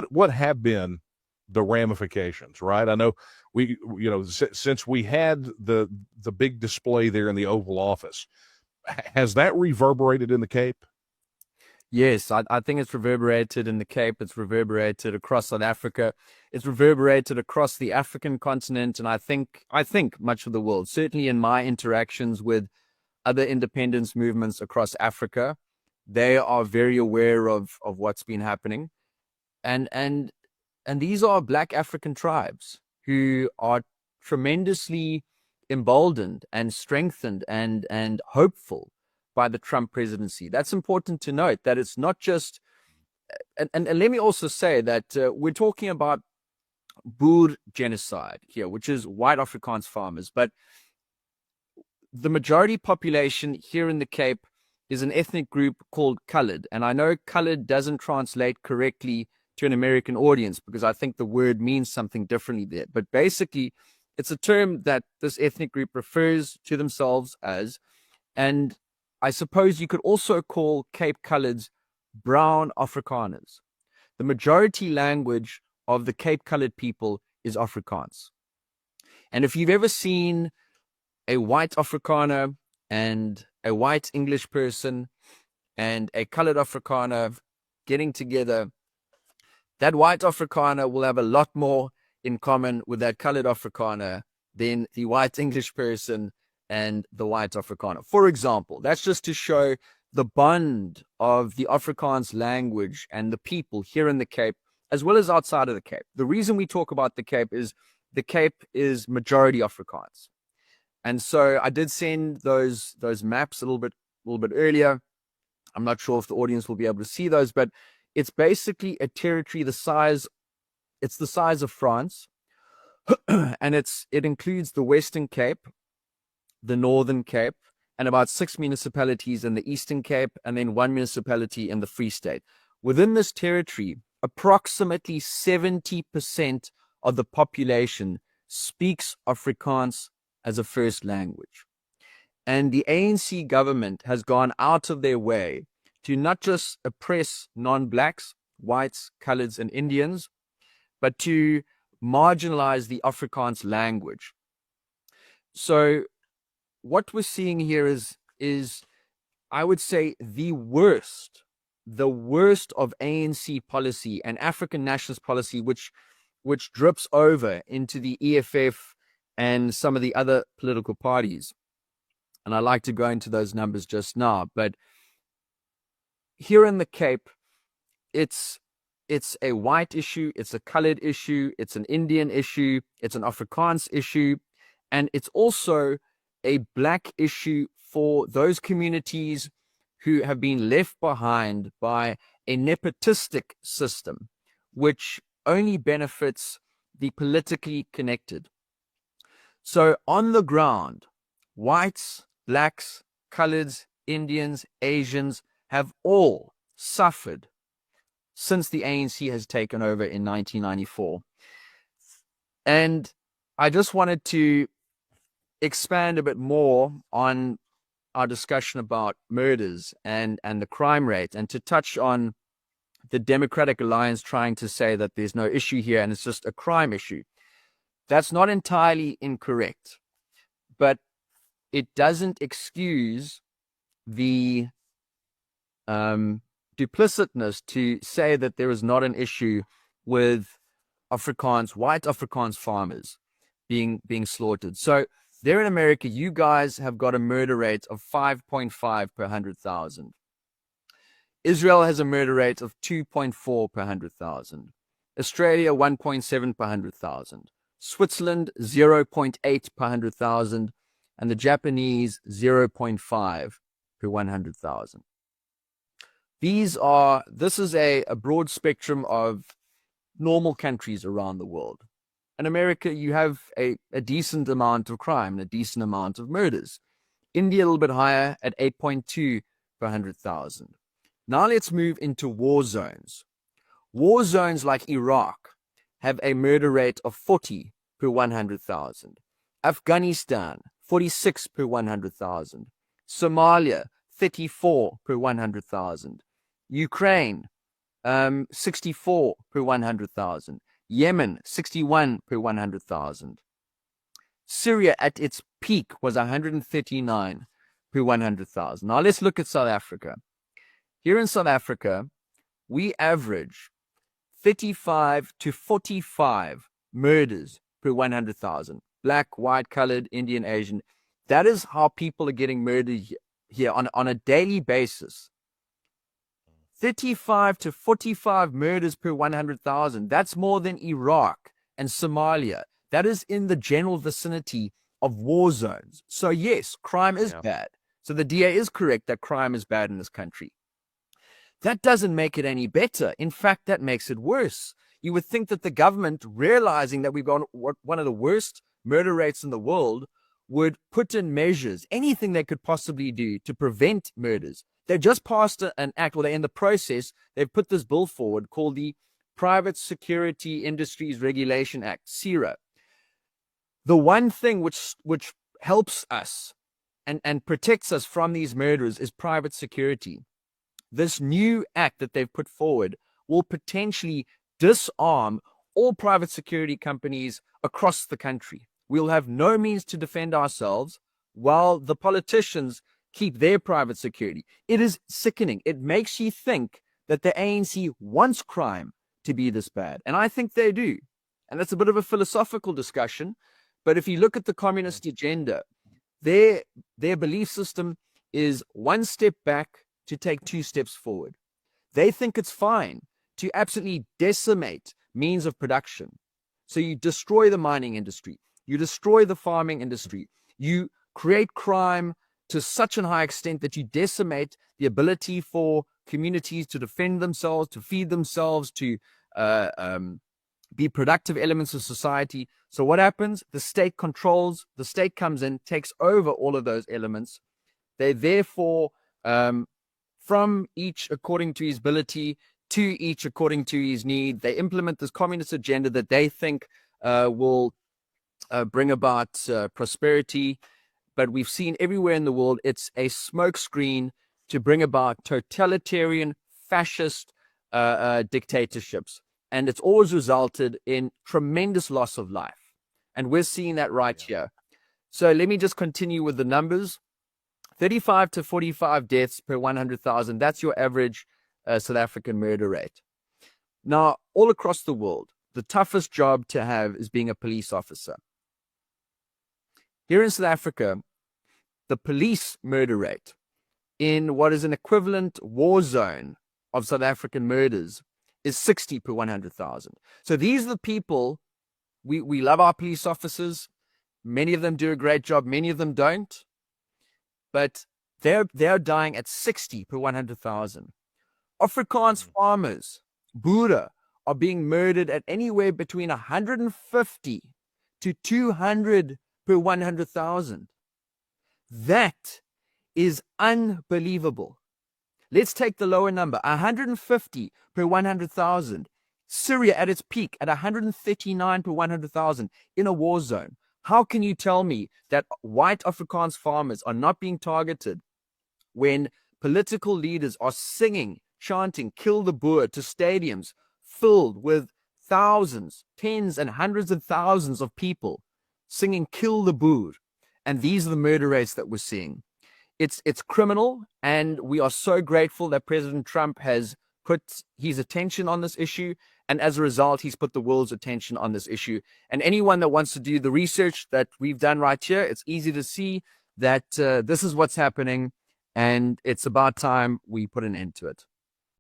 what have been the ramifications, right? I know since we had the big display there in the Oval Office, has that reverberated in the Cape? Yes, I think it's reverberated in the Cape. It's reverberated across South Africa. It's reverberated across the African continent, and I think much of the world. Certainly, in my interactions with other independence movements across Africa, they are very aware of what's been happening, and and and these are Black African tribes who are tremendously emboldened and strengthened and hopeful by the Trump presidency. That's important to note, that it's not just, and let me also say that we're talking about Boer genocide here, which is white Afrikaans farmers, but the majority population here in the Cape is an ethnic group called colored. And I know colored doesn't translate correctly to an American audience because I think the word means something differently there. But basically, it's a term that this ethnic group refers to themselves as. And I suppose you could also call Cape coloreds brown Afrikaners. The majority language of the Cape colored people is Afrikaans. And if you've ever seen a white Afrikaner and a white English person and a colored Afrikaner getting together, that white Afrikaner will have a lot more in common with that colored Afrikaner than the white English person and the white Afrikaner. For example, that's just to show the bond of the Afrikaans language and the people here in the Cape, as well as outside of the Cape. The reason we talk about the Cape is majority Afrikaans. And so I did send those maps a little bit earlier. I'm not sure if the audience will be able to see those, but it's basically a territory the size of France, and it includes the Western Cape, the Northern Cape, and about 6 municipalities in the Eastern Cape, and then 1 municipality in the Free State. Within this territory, approximately 70% of the population speaks Afrikaans as a first language. And the ANC government has gone out of their way to not just oppress non-blacks, whites, coloreds, and Indians, but to marginalize the Afrikaans language. So what we're seeing here is I would say the worst of ANC policy and African nationalist policy, which drips over into the EFF and some of the other political parties. And I'd like to go into those numbers just now. But here in the Cape, it's a white issue, it's a colored issue, it's an Indian issue, it's an Afrikaans issue, and it's also a black issue for those communities who have been left behind by a nepotistic system, which only benefits the politically connected. So on the ground, whites, blacks, coloreds, Indians, Asians have all suffered since the ANC has taken over in 1994. And I just wanted to expand a bit more on our discussion about murders and the crime rate, and to touch on the Democratic Alliance trying to say that there's no issue here and it's just a crime issue. That's not entirely incorrect, but it doesn't excuse the duplicitousness to say that there is not an issue with Afrikaans, white Afrikaans farmers being slaughtered. So there in America, you guys have got a murder rate of 5.5 per 100,000. Israel has a murder rate of 2.4 per 100,000. Australia, 1.7 per 100,000. Switzerland, 0.8 per 100,000. And the Japanese, 0.5 per 100,000. This is a broad spectrum of normal countries around the world. In America, you have a decent amount of crime and a decent amount of murders. India, a little bit higher at 8.2 per 100,000. Now let's move into war zones. War zones like Iraq have a murder rate of 40 per 100,000. Afghanistan, 46 per 100,000. Somalia, 34 per 100,000. Ukraine, 64 per 100,000. Yemen, 61 per 100,000. Syria at its peak was 139 per 100,000. Now let's look at South Africa. Here in South Africa, we average 35 to 45 murders per 100,000. Black, white, colored, Indian, Asian. That is how people are getting murdered here on a daily basis. 35 to 45 murders per 100,000. That's more than Iraq and Somalia. That is in the general vicinity of war zones. So yes, crime is bad. So the DA is correct that crime is bad in this country. That doesn't make it any better. In fact, that makes it worse. You would think that the government, realizing that we've got one of the worst murder rates in the world, would put in measures, anything they could possibly do to prevent murders. They've just passed an act, or they're in the process. They've put this bill forward called the Private Security Industries Regulation Act, CIRA. The one thing which helps us and protects us from these murderers is private security. This new act that they've put forward will potentially disarm all private security companies across the country. We'll have no means to defend ourselves while the politicians keep their private security. It is sickening. It makes you think that the ANC wants crime to be this bad. And I think they do. And that's a bit of a philosophical discussion. But if you look at the communist agenda, their belief system is one step back to take two steps forward. They think it's fine to absolutely decimate means of production. So you destroy the mining industry, you destroy the farming industry, you create crime to such a high extent that you decimate the ability for communities to defend themselves, to feed themselves, to be productive elements of society. So what happens? The state controls, the state comes in, takes over all of those elements. They therefore, from each according to his ability, to each according to his need, they implement this communist agenda that they think will bring about prosperity. But we've seen everywhere in the world, it's a smokescreen to bring about totalitarian, fascist dictatorships. And it's always resulted in tremendous loss of life. And we're seeing that right here. So let me just continue with the numbers. 35 to 45 deaths per 100,000. That's your average South African murder rate. Now, all across the world, the toughest job to have is being a police officer. Here in South Africa, the police murder rate in what is an equivalent war zone of South African murders is 60 per 100,000. So these are the people, we love our police officers. Many of them do a great job. Many of them don't. But they're dying at 60 per 100,000. Afrikaans farmers, Boere, are being murdered at anywhere between 150 to 200 per 100,000. That is unbelievable. Let's take the lower number, 150 per 100,000. Syria at its peak at 139 per 100,000 in a war zone. How can you tell me that white Afrikaans farmers are not being targeted when political leaders are singing, chanting, "Kill the Boer" to stadiums filled with thousands, tens and hundreds of thousands of people singing "Kill the Boer"? And these are the murder rates that we're seeing. It's criminal, and we are so grateful that President Trump has put his attention on this issue, and as a result, he's put the world's attention on this issue. And anyone that wants to do the research that we've done right here, it's easy to see that this is what's happening, and it's about time we put an end to it.